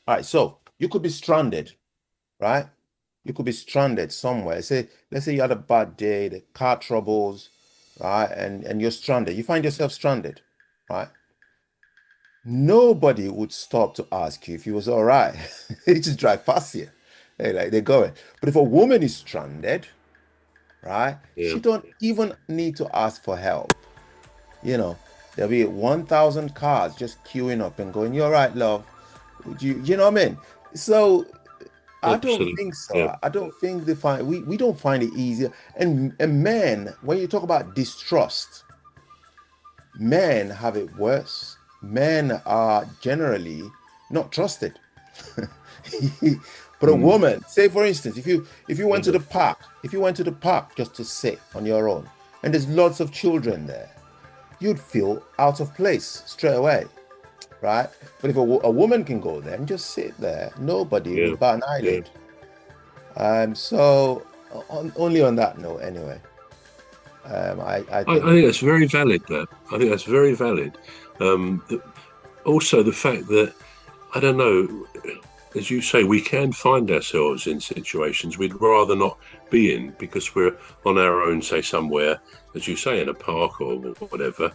All right, so you could be stranded, right? You could be stranded somewhere. Let's say you had a bad day, the car troubles, right? And you're stranded. You find yourself stranded, right? Nobody would stop to ask you if you was all right. They just drive past you. Hey, like they're going. But if a woman is stranded, right, Yeah, she don't even need to ask for help. You know, there'll be 1,000 cars just queuing up and going, "You're right, love. Would you know what I mean?" So I don't absolutely. think so. Yeah, I don't think we don't find it easier. And men, when you talk about distrust, men have it worse. Men are generally not trusted. But a mm, woman, say for instance, if you went to yeah, the park, if you went to the park just to sit on your own, and there's lots of children there, you'd feel out of place straight away, right? But if a woman can go there and just sit there, nobody yeah, would bat an yeah. eyelid. So only on that note, anyway. I I think, think that's very valid. That I think that's very valid. The, also, the fact that I don't know, as you say, we can find ourselves in situations we'd rather not be in because we're on our own, say somewhere, as you say, in a park or whatever.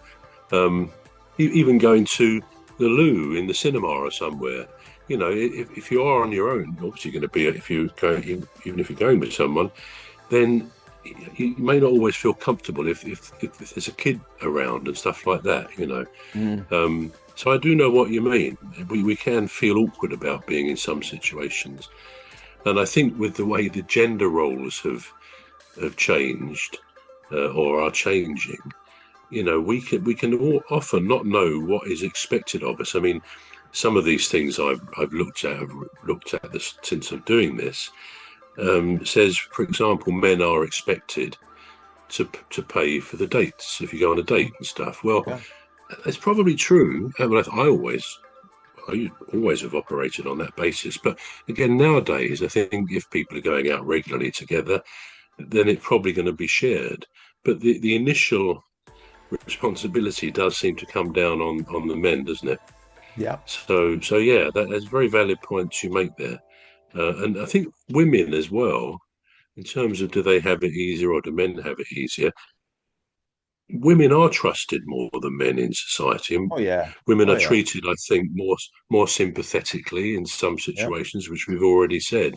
Um, Even going to the loo, in the cinema or somewhere. You know, if you are on your own, obviously going to be if you go, even if you're going with someone, then you may not always feel comfortable if there's a kid around and stuff like that. You know, mm, so I do know what you mean. We can feel awkward about being in some situations, and I think with the way the gender roles have changed or are changing, you know, we can all often not know what is expected of us. I mean, some of these things I've looked at this since I'm doing this. Says, for example, men are expected to pay for the dates if you go on a date and stuff. Well, yeah, it's probably true. I mean, I always have operated on that basis. But again, nowadays, I think if people are going out regularly together, then it's probably going to be shared. But the initial responsibility does seem to come down on the men, doesn't it? yeah. So yeah, that's very valid points you make there. And I think women as well, in terms of do they have it easier or do men have it easier? Women are trusted more than men in society, and Oh yeah, women oh are yeah, treated, I think, more sympathetically in some yeah. situations, which we've already said.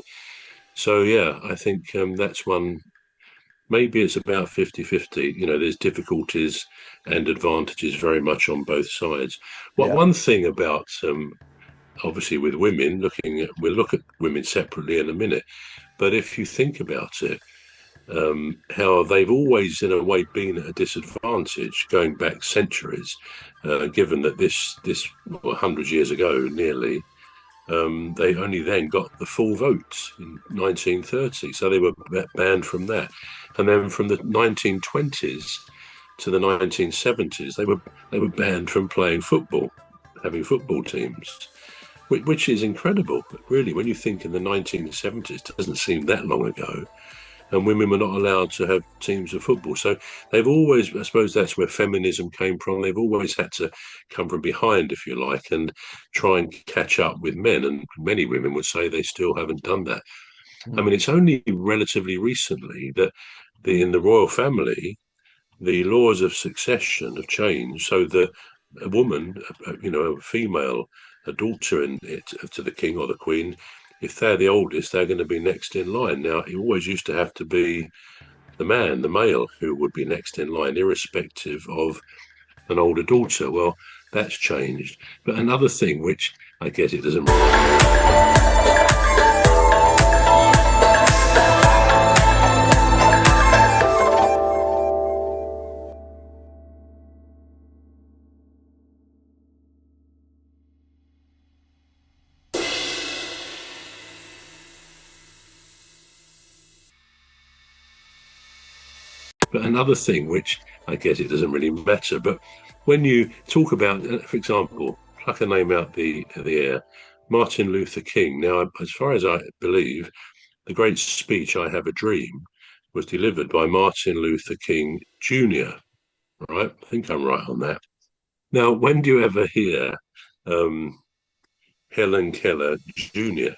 So yeah, I think that's one. Maybe it's about 50-50. You know, there's difficulties and advantages very much on both sides. What Yeah. one thing about obviously with women, we'll look at women separately in a minute, but if you think about it, how they've always, in a way, been at a disadvantage going back centuries, given that this 100 years ago, nearly, they only then got the full vote in 1930, so they were banned from that, and then from the 1920s to the 1970s, they were banned from playing football, having football teams. Which is incredible, really, when you think in the 1970s, it doesn't seem that long ago, and women were not allowed to have teams of football. So they've always, I suppose that's where feminism came from. They've always had to come from behind, if you like, and try and catch up with men. And many women would say they still haven't done that. I Mm. mean, it's only relatively recently that in the royal family, the laws of succession have changed so that a woman, a female, a daughter to the king or the queen, if they're the oldest, they're going to be next in line. Now, it always used to have to be the man, the male, who would be next in line, irrespective of an older daughter. Well, that's changed. But another thing, which I guess it doesn't. But another thing, which I guess it doesn't really matter, but when you talk about, for example, pluck a name out the air, Martin Luther King. Now, as far as I believe, the great speech "I Have a Dream" was delivered by Martin Luther King Jr. Right? I think I'm right on that. Now, when do you ever hear um, Helen Keller Jr.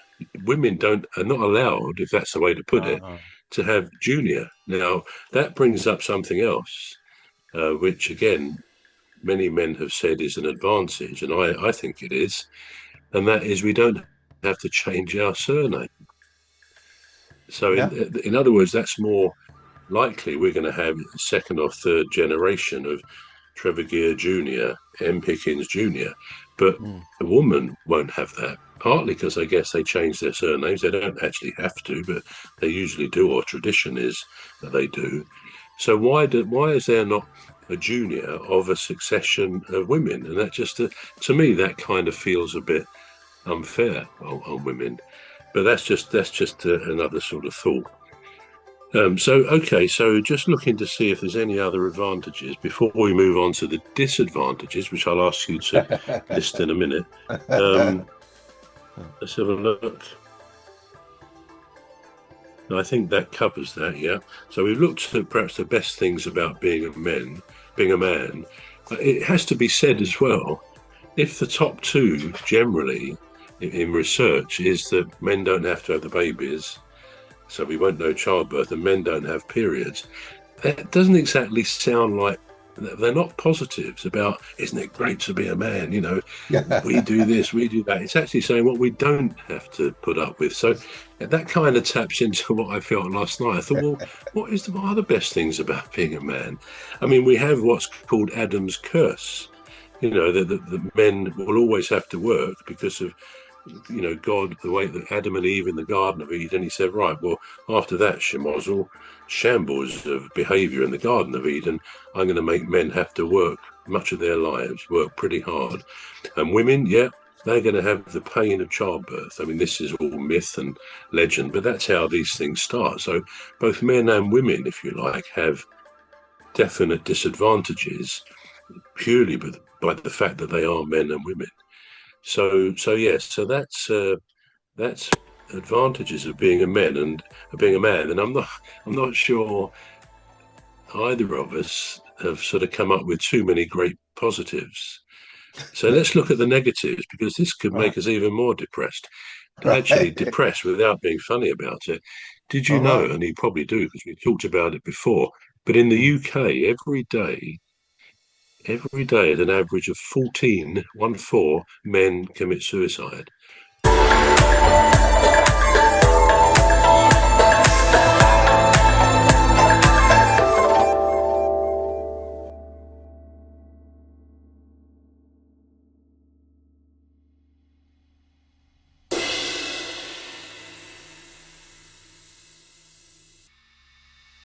Women are not allowed, if that's the way to put it, Uh-huh. to have junior. Now, that brings up something else, which again, many men have said is an advantage, and I think it is, and that is we don't have to change our surname. So, Yeah. in other words, that's more likely we're going to have second or third generation of Trevor Gear Jr., M. Hikins Jr., but Mm. a woman won't have that. Partly because I guess they change their surnames. They don't actually have to, but they usually do, or tradition is that they do. So why is there not a junior of a succession of women? And that just to me that kind of feels a bit unfair on women. But that's just another sort of thought. So just looking to see if there's any other advantages before we move on to the disadvantages, which I'll ask you to list in a minute. Um, let's have a look. I think that covers that, yeah. So we've looked at perhaps the best things about being a man. It has to be said as well, if the top two generally in research is that men don't have to have the babies, so we won't know childbirth, and men don't have periods, that doesn't exactly sound like they're not positives about, isn't it great to be a man? You know, we do this, we do that. It's actually saying what we don't have to put up with. So that kind of taps into what I felt last night. I thought, well, what are the best things about being a man? I mean, we have what's called Adam's curse. You know, the men will always have to work because of God, the way that Adam and Eve in the Garden of Eden, he said, right, well, after that shemozzle, shambles of behavior in the Garden of Eden, I'm going to make men have to work much of their lives, work pretty hard. And women, yeah, they're going to have the pain of childbirth. I mean, this is all myth and legend, but that's how these things start. So both men and women, if you like, have definite disadvantages purely by the fact that they are men and women. So yes, so that's advantages of being a man and I'm not sure either of us have sort of come up with too many great positives. So let's look at the negatives, because this could Right. make us even more depressed. Actually, Right. depressed without being funny about it. Did you know, Uh-huh. and you probably do because we talked about it before, but in the Mm. UK, every day at an average of 14 men commit suicide.